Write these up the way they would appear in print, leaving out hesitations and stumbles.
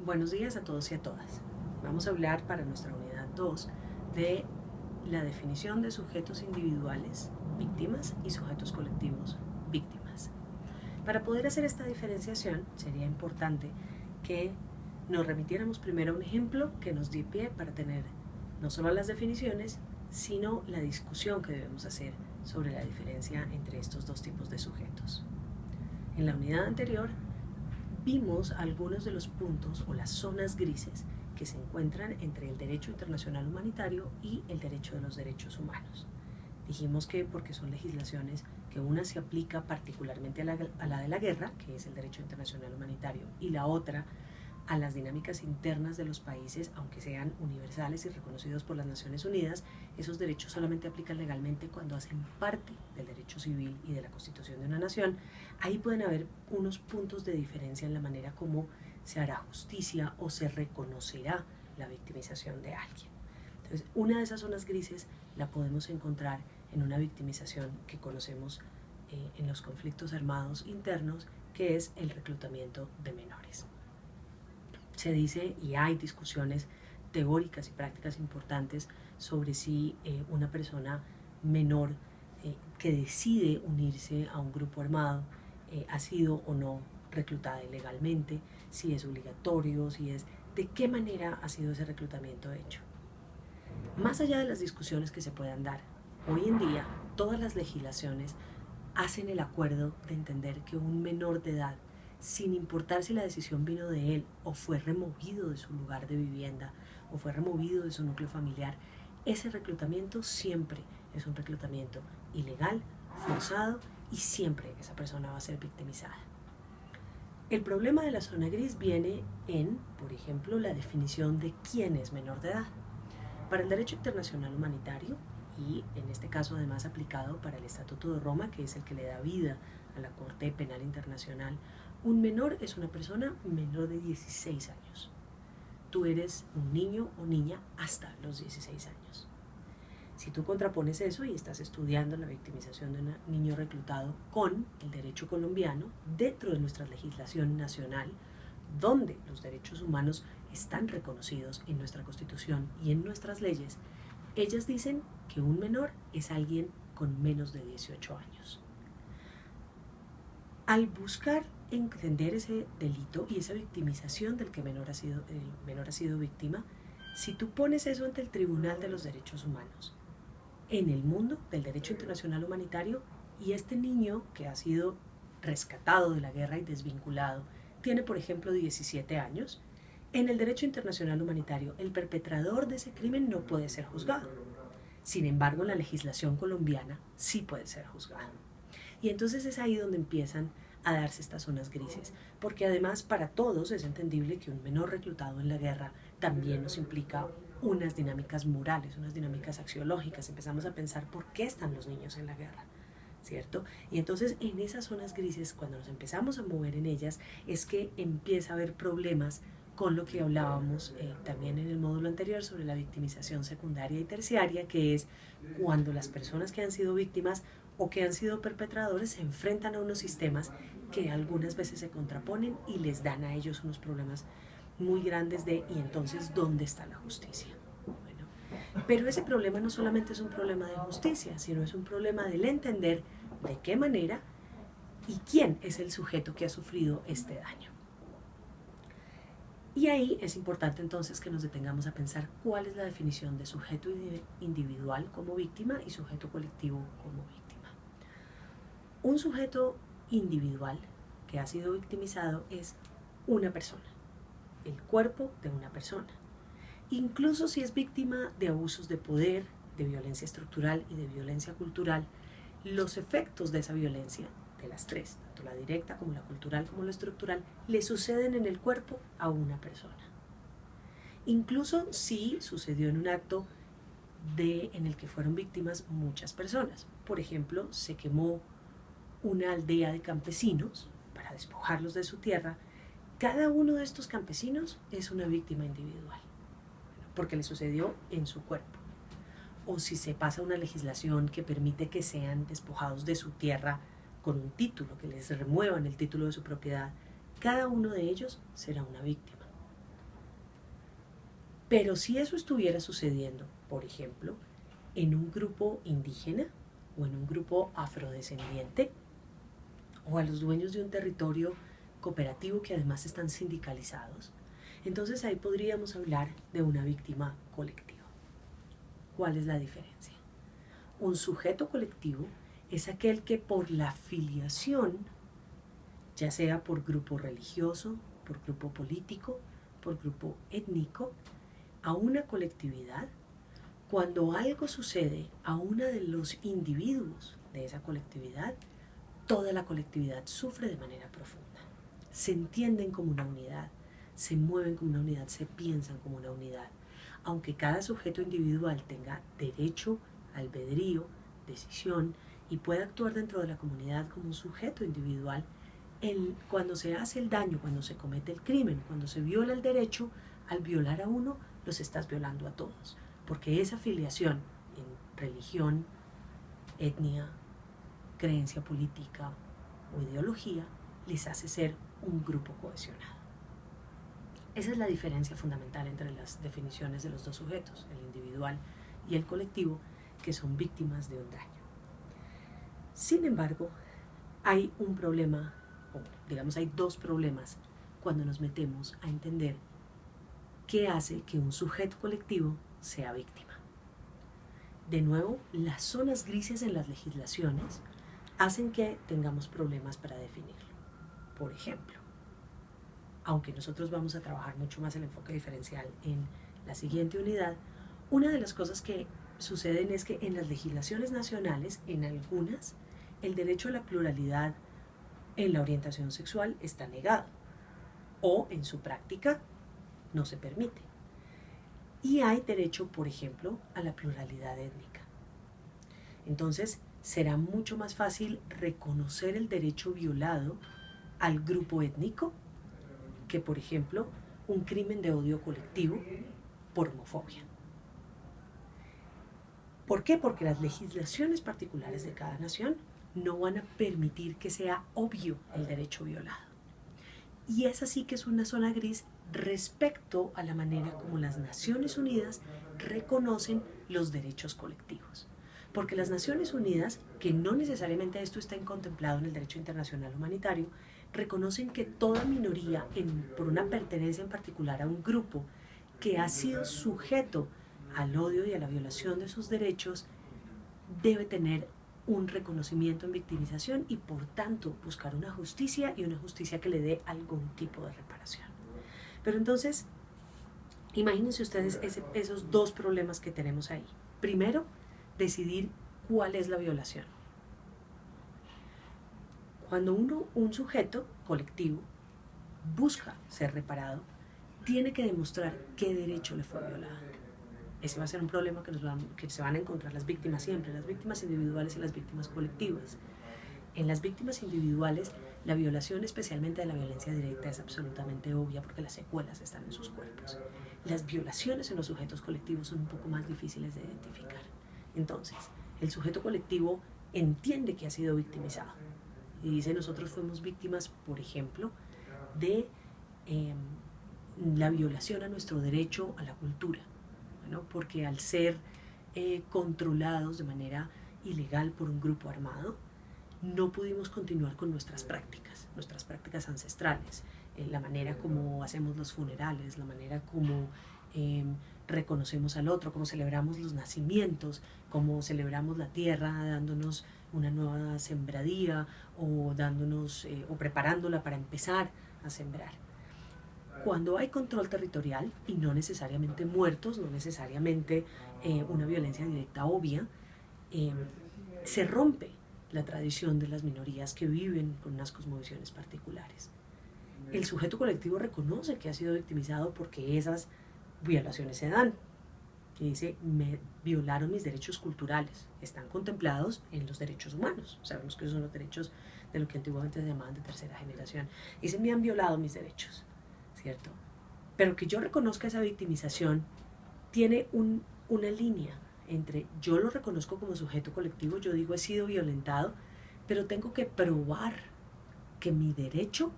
Buenos días a todos y a todas. Vamos a hablar para nuestra unidad 2 de la definición de sujetos individuales, víctimas, y sujetos colectivos, víctimas. Para poder hacer esta diferenciación sería importante que nos remitiéramos primero a un ejemplo que nos dé pie para tener no solo las definiciones, sino la discusión que debemos hacer sobre la diferencia entre estos dos tipos de sujetos. En la unidad anterior vimos algunos de los puntos o las zonas grises que se encuentran entre el derecho internacional humanitario y el derecho de los derechos humanos. Dijimos que porque son legislaciones que una se aplica particularmente a la de la guerra, que es el derecho internacional humanitario, y la otra a las dinámicas internas de los países, aunque sean universales y reconocidos por las Naciones Unidas, esos derechos solamente aplican legalmente cuando hacen parte del derecho civil y de la constitución de una nación. Ahí pueden haber unos puntos de diferencia en la manera como se hará justicia o se reconocerá la victimización de alguien. Entonces, una de esas zonas grises la podemos encontrar en una victimización que conocemos en los conflictos armados internos, que es el reclutamiento de menores. Se dice, y hay discusiones teóricas y prácticas importantes sobre si una persona menor que decide unirse a un grupo armado ha sido o no reclutada ilegalmente, si es obligatorio, de qué manera ha sido ese reclutamiento hecho. Más allá de las discusiones que se puedan dar, hoy en día todas las legislaciones hacen el acuerdo de entender que un menor de edad, sin importar si la decisión vino de él o fue removido de su lugar de vivienda o fue removido de su núcleo familiar, ese reclutamiento siempre es un reclutamiento ilegal, forzado, y siempre esa persona va a ser victimizada. El problema de la zona gris viene en, por ejemplo, la definición de quién es menor de edad. Para el derecho internacional humanitario, y en este caso además aplicado para el Estatuto de Roma, que es el que le da vida a la Corte Penal Internacional, un menor es una persona menor de 16 años. Tú eres un niño o niña hasta los 16 años. Si tú contrapones eso y estás estudiando la victimización de un niño reclutado con el derecho colombiano dentro de nuestra legislación nacional, donde los derechos humanos están reconocidos en nuestra Constitución y en nuestras leyes, ellas dicen que un menor es alguien con menos de 18 años. Al buscar entender ese delito y esa victimización del que el menor ha sido víctima, si tú pones eso ante el Tribunal de los Derechos Humanos, en el mundo del derecho internacional humanitario, y este niño que ha sido rescatado de la guerra y desvinculado tiene, por ejemplo, 17 años, en el derecho internacional humanitario el perpetrador de ese crimen no puede ser juzgado. Sin embargo, en la legislación colombiana sí puede ser juzgado. Y entonces es ahí donde empiezan a darse estas zonas grises, porque además para todos es entendible que un menor reclutado en la guerra también nos implica unas dinámicas morales, unas dinámicas axiológicas. Empezamos a pensar por qué están los niños en la guerra, ¿cierto? Y entonces en esas zonas grises, cuando nos empezamos a mover en ellas, es que empieza a haber problemas con lo que hablábamos también en el módulo anterior sobre la victimización secundaria y terciaria, que es cuando las personas que han sido víctimas o que han sido perpetradores se enfrentan a unos sistemas que algunas veces se contraponen y les dan a ellos unos problemas muy grandes y entonces, ¿dónde está la justicia? Bueno, pero ese problema no solamente es un problema de justicia, sino es un problema del entender de qué manera y quién es el sujeto que ha sufrido este daño. Y ahí es importante entonces que nos detengamos a pensar cuál es la definición de sujeto individual como víctima y sujeto colectivo como víctima. Un sujeto individual que ha sido victimizado es una persona, el cuerpo de una persona. Incluso si es víctima de abusos de poder, de violencia estructural y de violencia cultural, los efectos de esa violencia, de las tres, tanto la directa como la cultural como la estructural, le suceden en el cuerpo a una persona. Incluso si sucedió en un acto en el que fueron víctimas muchas personas. Por ejemplo, se quemó una aldea de campesinos para despojarlos de su tierra. Cada uno de estos campesinos es una víctima individual, porque le sucedió en su cuerpo. O si se pasa una legislación que permite que sean despojados de su tierra con un título, que les remuevan el título de su propiedad, cada uno de ellos será una víctima. Pero si eso estuviera sucediendo, por ejemplo, en un grupo indígena o en un grupo afrodescendiente o a los dueños de un territorio cooperativo que además están sindicalizados, entonces ahí podríamos hablar de una víctima colectiva. ¿Cuál es la diferencia? Un sujeto colectivo es aquel que por la filiación, ya sea por grupo religioso, por grupo político, por grupo étnico, a una colectividad, cuando algo sucede a uno de los individuos de esa colectividad, toda la colectividad sufre de manera profunda. Se entienden como una unidad, se mueven como una unidad, se piensan como una unidad. Aunque cada sujeto individual tenga derecho, albedrío, decisión y pueda actuar dentro de la comunidad como un sujeto individual, cuando se hace el daño, cuando se comete el crimen, cuando se viola el derecho, al violar a uno, los estás violando a todos. Porque esa filiación en religión, etnia, creencia política o ideología les hace ser un grupo cohesionado. Esa es la diferencia fundamental entre las definiciones de los dos sujetos, el individual y el colectivo, que son víctimas de un daño. Sin embargo, hay un problema, o digamos hay dos problemas, cuando nos metemos a entender qué hace que un sujeto colectivo sea víctima. De nuevo, las zonas grises en las legislaciones hacen que tengamos problemas para definirlo. Por ejemplo, aunque nosotros vamos a trabajar mucho más el enfoque diferencial en la siguiente unidad, una de las cosas que suceden es que en las legislaciones nacionales, en algunas, el derecho a la pluralidad en la orientación sexual está negado o en su práctica no se permite. Y hay derecho, por ejemplo, a la pluralidad étnica. Entonces, será mucho más fácil reconocer el derecho violado al grupo étnico que, por ejemplo, un crimen de odio colectivo por homofobia. ¿Por qué? Porque las legislaciones particulares de cada nación no van a permitir que sea obvio el derecho violado. Y esa sí que es una zona gris respecto a la manera como las Naciones Unidas reconocen los derechos colectivos. Porque las Naciones Unidas, que no necesariamente esto está contemplado en el derecho internacional humanitario, reconocen que toda minoría, por una pertenencia en particular a un grupo que ha sido sujeto al odio y a la violación de sus derechos, debe tener un reconocimiento en victimización y por tanto buscar una justicia y una justicia que le dé algún tipo de reparación. Pero entonces, imagínense ustedes esos dos problemas que tenemos ahí. Primero, decidir cuál es la violación. Cuando un sujeto colectivo busca ser reparado, tiene que demostrar qué derecho le fue violado. Ese va a ser un problema que se van a encontrar las víctimas siempre, las víctimas individuales y las víctimas colectivas. En las víctimas individuales, la violación, especialmente de la violencia directa, es absolutamente obvia porque las secuelas están en sus cuerpos. Las violaciones en los sujetos colectivos son un poco más difíciles de identificar. Entonces, el sujeto colectivo entiende que ha sido victimizado y dice: nosotros fuimos víctimas, por ejemplo, de la violación a nuestro derecho a la cultura, ¿no? Porque al ser controlados de manera ilegal por un grupo armado, no pudimos continuar con nuestras prácticas ancestrales, la manera como hacemos los funerales, la manera como reconocemos al otro, cómo celebramos los nacimientos, cómo celebramos la tierra dándonos una nueva sembradía o preparándola para empezar a sembrar. Cuando hay control territorial y no necesariamente muertos, no necesariamente una violencia directa obvia, se rompe la tradición de las minorías que viven con unas cosmovisiones particulares. El sujeto colectivo reconoce que ha sido victimizado porque esas violaciones se dan. Y dice: me violaron mis derechos culturales, están contemplados en los derechos humanos. Sabemos que esos son los derechos de lo que antiguamente se llamaban de tercera generación. Dice: me han violado mis derechos, ¿cierto? Pero que yo reconozca esa victimización tiene una línea entre yo lo reconozco como sujeto colectivo, yo digo he sido violentado, pero tengo que probar que mi derecho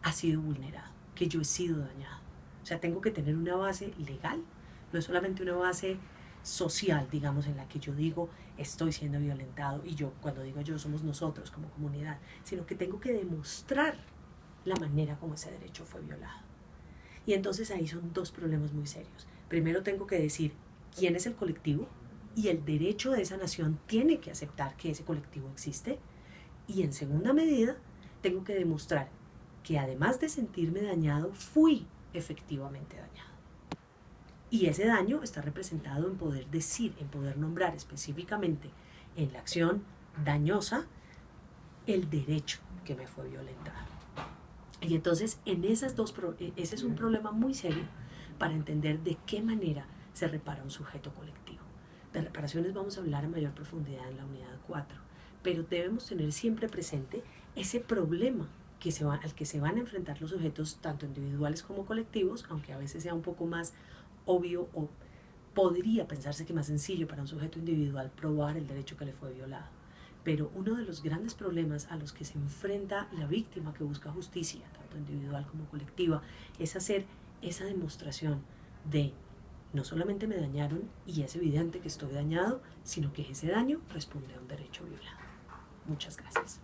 ha sido vulnerado, que yo he sido dañado. O sea, tengo que tener una base legal No es solamente una base social, digamos, en la que yo digo estoy siendo violentado, y yo, cuando digo yo, somos nosotros como comunidad, sino que tengo que demostrar la manera como ese derecho fue violado. Y entonces ahí son dos problemas muy serios. Primero tengo que decir quién es el colectivo, y el derecho de esa nación tiene que aceptar que ese colectivo existe. Y en segunda medida, tengo que demostrar que además de sentirme dañado, fui efectivamente dañado. Y ese daño está representado en poder decir, en poder nombrar específicamente en la acción dañosa el derecho que me fue violentado. Y entonces ese es un problema muy serio para entender de qué manera se repara un sujeto colectivo. De reparaciones vamos a hablar a mayor profundidad en la unidad 4, pero debemos tener siempre presente ese problema al que se van a enfrentar los sujetos, tanto individuales como colectivos, aunque a veces sea un poco más obvio o podría pensarse que más sencillo para un sujeto individual probar el derecho que le fue violado. Pero uno de los grandes problemas a los que se enfrenta la víctima que busca justicia, tanto individual como colectiva, es hacer esa demostración de no solamente me dañaron y es evidente que estoy dañado, sino que ese daño responde a un derecho violado. Muchas gracias.